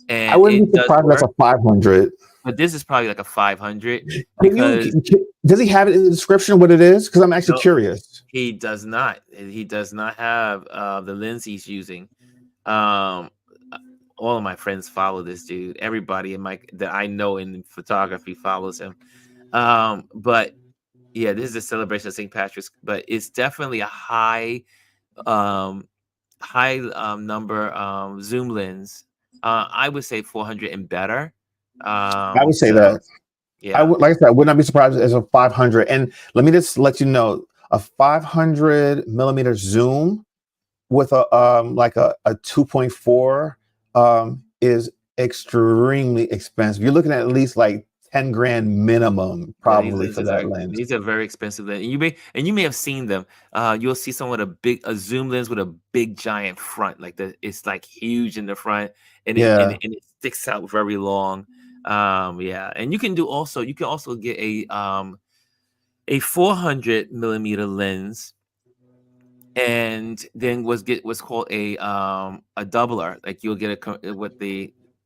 I
and
wouldn't
it
be
does
surprised if that's
work.
a 500.
But this is probably like a 500
Can you?
because
Does he have it in the description what it is? Because I'm actually
no,
curious.
he does not. He does not have the lens he's using. Um, all of my friends follow this dude. Everybody in my that I know in photography follows him. But yeah, this is a celebration of St. Patrick's, but it's definitely a um, high number zoom lens. I would say 400 and better.
I would say
So
that. I
yeah.
would, like I said, I would not be surprised as a 500. And let me just let you know, a 500 millimeter zoom with a like a 2.4 is extremely expensive. You're looking at least like 10 grand minimum
Yeah, these
probably for
lenses
that
are
lens.
very expensive. And you may have seen them. You'll see someone with a zoom lens with a big giant front, it's like huge in the front, and
Yeah.
it sticks out very long. Yeah, and you can also get a 400 millimeter lens, and then what's called a doubler. Like you'll get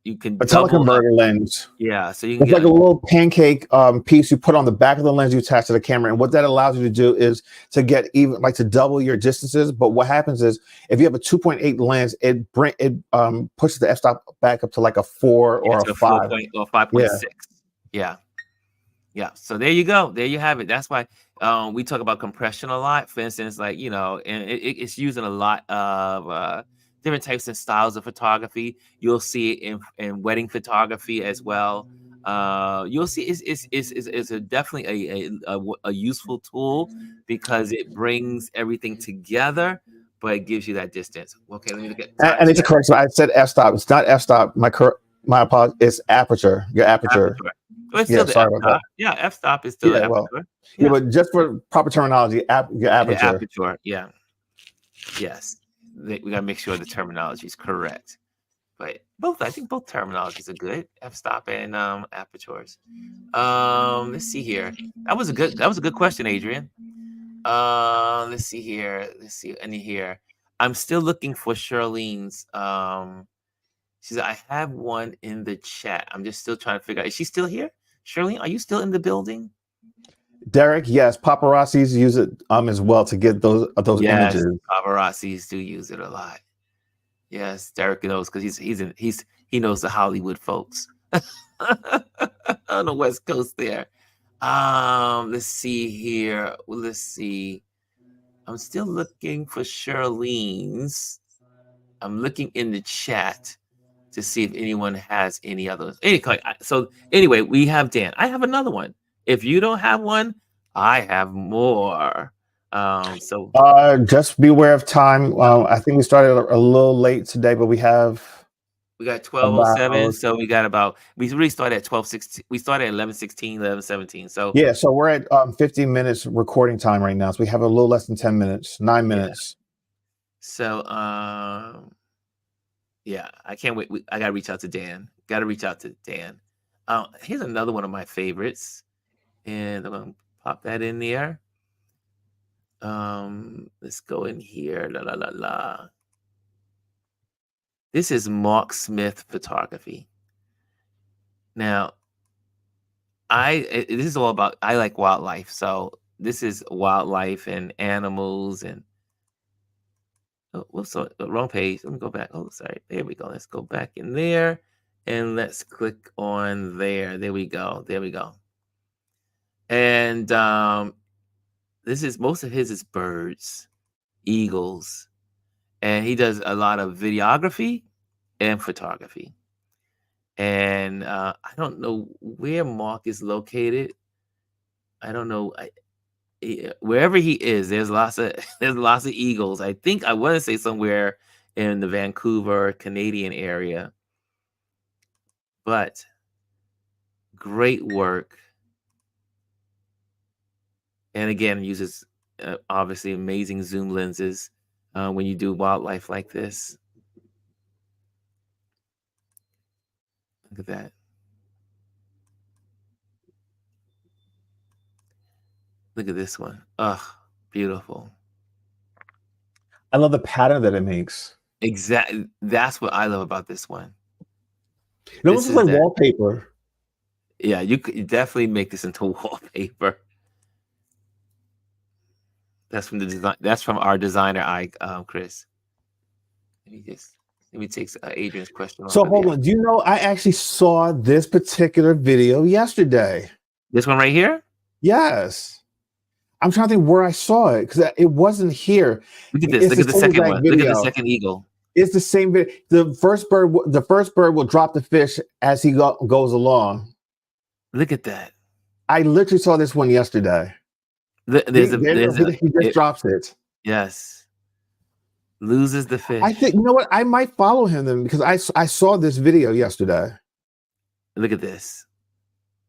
you can
A
double up.
teleconverter lens.
Yeah, so you can
It's like
get
a little pancake piece you put on the back of the lens you attach to the camera. And what that allows you to do is to get even like to double your distances. But what happens is if you have a 2.8 lens, it pushes the f-stop back up to like a 4 or a
to a
5.
5.6. Yeah. Yeah. So there you go. There you have it. That's why we talk about compression a lot. For instance, like, and it's using a lot of different types and styles of photography. You'll see it in wedding photography as well. You'll see it's definitely a useful tool because it brings everything together, but it gives you that distance. Okay, let me look at time
And it's a
check.
correction. I said f-stop. It's not f-stop. My apologies. It's aperture. Your aperture.
Aperture. Well, it's
Yeah,
still the
sorry about that.
f-stop. Yeah, f-stop is still
Yeah,
the
well,
aperture.
yeah,
Yeah.
but just for proper terminology, your
The
aperture.
aperture, yeah. Yes. We gotta make sure the terminology is correct. But I think both terminologies are good. F-stop and apertures. Let's see here. That was a good question, Adrian. Let's see here. Let's see any here. I'm still looking for Charlene's. She said, I have one in the chat. I'm just still trying to figure out. Is she still here? Charlene, are you still in the building?
Derek, yes, paparazzis use it as well to get those
Yes,
images.
paparazzis do use it a lot. Yes, Derek knows because he knows the Hollywood folks on the West Coast there. Let's see here. Let's see. I'm still looking for Charlene's. I'm looking in the chat to see if anyone has any others. So anyway, we have Dan. I have another one. If you don't have one, I have more. So
Just beware of time. I think we started a little late today, but we have
we got 12:07.
about
So we really started at 12:16. We started at 11:16, 11:17. So
yeah. So we're at 15 minutes recording time right now. So we have a little less than 10 minutes, 9 minutes.
So yeah, I can't wait. I gotta reach out to Dan. Here's another one of my favorites, and I'm gonna pop that in there. Let's go in here. La la la la. This is Mark Smith photography. Now, this is all about. I like wildlife, so this is wildlife and animals and. Oh, whoops, so wrong page. Let me go back. Oh, sorry. There we go. Let's go back in there, and let's click on there. There we go. And this is most of his is birds, eagles, and he does a lot of videography and photography. And I don't know where Mark is located. I don't know. Wherever he is, there's lots of eagles. I think I want to say somewhere in the Vancouver, Canadian area. But great work. And again, uses obviously amazing zoom lenses when you do wildlife like this. Look at that. Look at this one. Ugh, beautiful.
I love the pattern that it makes.
Exactly. That's what I love about this one.
It almost looks like wallpaper.
Yeah, you could definitely make this into wallpaper. That's from the design. That's from our designer, Chris. Let me take Adrian's question.
So hold on. Do you know I actually saw this particular video yesterday?
This one right here?
Yes. I'm trying to think where I saw it because it wasn't here.
Look at this. Look at the second one. Look at the second eagle.
It's the same video. The first bird will drop the fish as he goes along.
Look at that.
I literally saw this one yesterday. He just drops it.
Yes. Loses the fish.
I think, you know what? I might follow him then because I saw this video yesterday.
Look at this.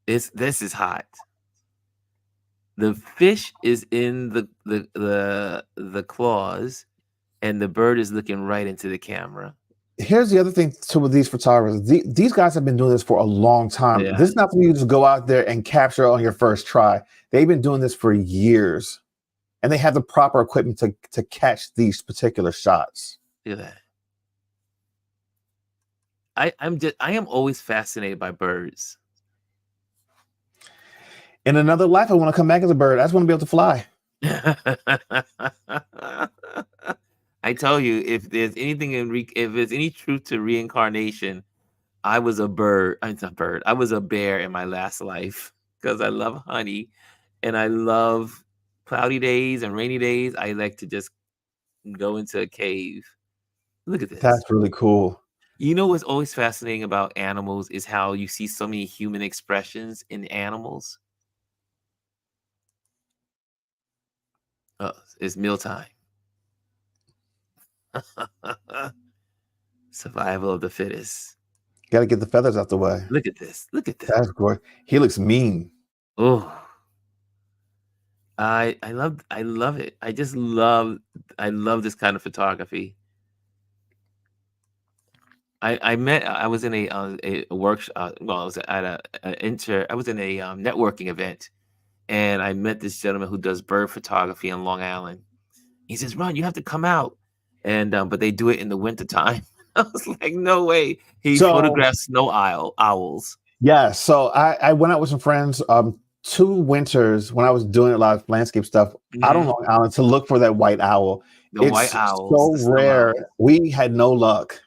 This is hot. The fish is in the claws, and the bird is looking right into the camera.
Here's the other thing with these photographers. These guys have been doing this for a long time.
Yeah.
This is not for you to just go out there and capture on your first try. They've been doing this for years, and they have the proper equipment to catch these particular shots.
Look at that. I am always fascinated by birds.
In another life, I want to come back as a bird. I just want to be able to fly.
I tell you, if there's anything if there's any truth to reincarnation, I was a bird. I'm not a bird. I was a bear in my last life because I love honey, and I love cloudy days and rainy days. I like to just go into a cave. Look at this.
That's really cool.
You know what's always fascinating about animals is how you see so many human expressions in animals. Oh, it's mealtime. Survival of the fittest.
Got to get the feathers out the way.
Look at this. Look at this.
That's great. He looks mean.
Oh, I love it. I love this kind of photography. I was in a workshop. Well, I was at I was in a networking event, and I met this gentleman who does bird photography in Long Island. He says, "Ron, you have to come out," and but they do it in the wintertime. I was like, "No way!" He photographs snow owls.
Yeah, so I went out with some friends 2 winters when I was doing a lot of landscape stuff out on Long Island to look for that white owl.
White owls,
so rare. We had no luck.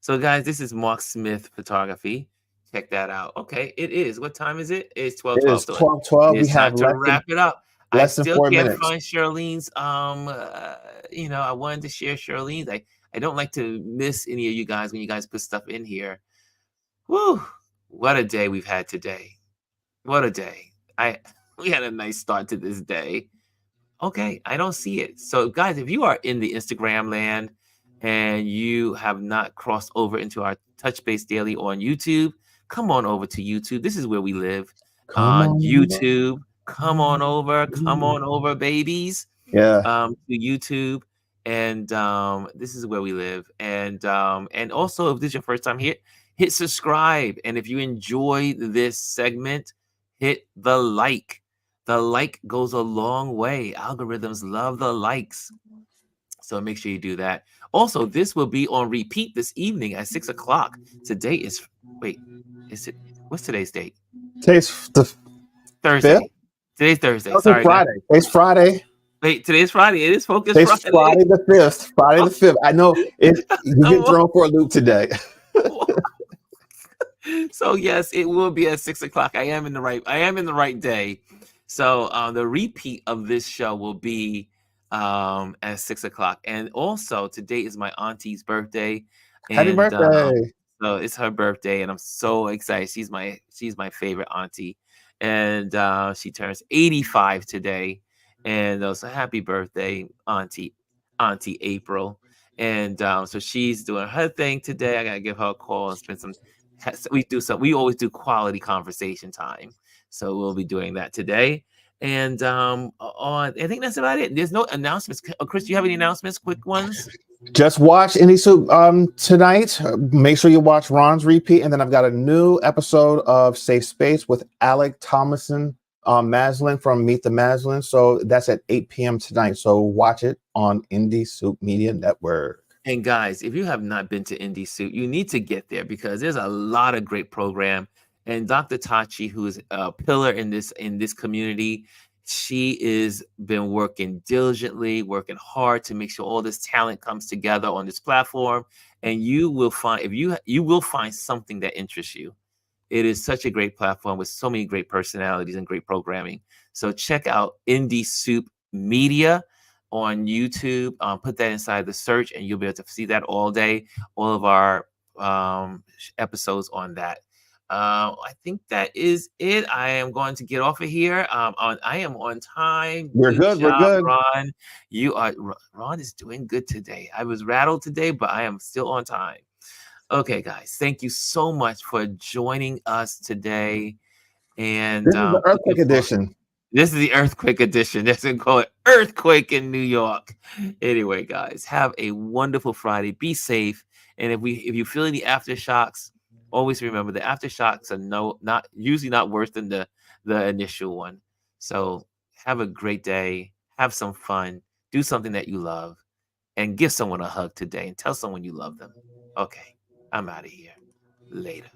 So, guys, this is Mark Smith photography. Check that out. Okay, it is. What time is it? It's
It
12:12.
is
So
12:12. We
it's
have
time to wrap it up. I
less than
still
4
can't
minutes.
find Charlene's. I wanted to share Charlene's. I don't like to miss any of you guys when you guys put stuff in here. Woo! What a day we've had today. What a day. We had a nice start to this day. Okay, I don't see it. So, guys, if you are in the Instagram land and you have not crossed over into our Touch Base Daily on YouTube, come on over to YouTube. This is where we live.
Come on.
YouTube, come on over, babies,
Yeah.
to YouTube. And this is where we live. And also, if this is your first time here, hit subscribe. And if you enjoy this segment, hit the like. The like goes a long way. Algorithms love the likes. So make sure you do that. Also, this will be on repeat this evening at 6 o'clock. Today is, wait, what's today's date?
Today's the 5th?
Thursday. Today's Thursday.
No, today's
Sorry, guys.
Friday. Today's Friday.
Wait, today's Friday. It is Focus
Today's
Friday.
Friday the 5th. Friday the 5th. I know you're getting thrown for a loop today.
So yes, it will be at 6 o'clock. I am in the right day. So the repeat of this show will be at 6 o'clock. And also today is my auntie's birthday.
Happy
And
birthday.
so it's her birthday, and I'm so excited. She's my favorite auntie. And she turns 85 today. And so happy birthday, Auntie April. And so she's doing her thing today. I gotta give her a call and spend some. We always do quality conversation time, so we'll be doing that today. And I think that's about it. There's no announcements. Chris, do you have any announcements? Quick ones.
Just watch Indie Soup tonight. Make sure you watch Ron's repeat, and then I've got a new episode of Safe Space with Alec Thomason Maslin from Meet the Maslin. So that's at 8 p.m. tonight. So watch it on Indie Soup Media Network.
And guys, if you have not been to Indie Soup, you need to get there because there's a lot of great program. And Dr. Tachi, who is a pillar in this community, she is been working diligently, working hard to make sure all this talent comes together on this platform. And you will find you will find something that interests you. It is such a great platform with so many great personalities and great programming. So check out Indie Soup Media on YouTube. Put that inside the search, and you'll be able to see that all day. All of our episodes on that. I think that is it. I am going to get off of here. I am on time.
We're good. We're good.
Ron. Ron is doing good today. I was rattled today, but I am still on time. Okay, guys, thank you so much for joining us today. And
this is the Earthquake Edition.
This is the Earthquake Edition. That's what we call it, Earthquake in New York. Anyway, guys, have a wonderful Friday. Be safe. And if you feel any aftershocks, always remember the aftershocks are usually not worse than the initial one. So have a great day. Have some fun. Do something that you love. And give someone a hug today and tell someone you love them. Okay. I'm out of here. Later.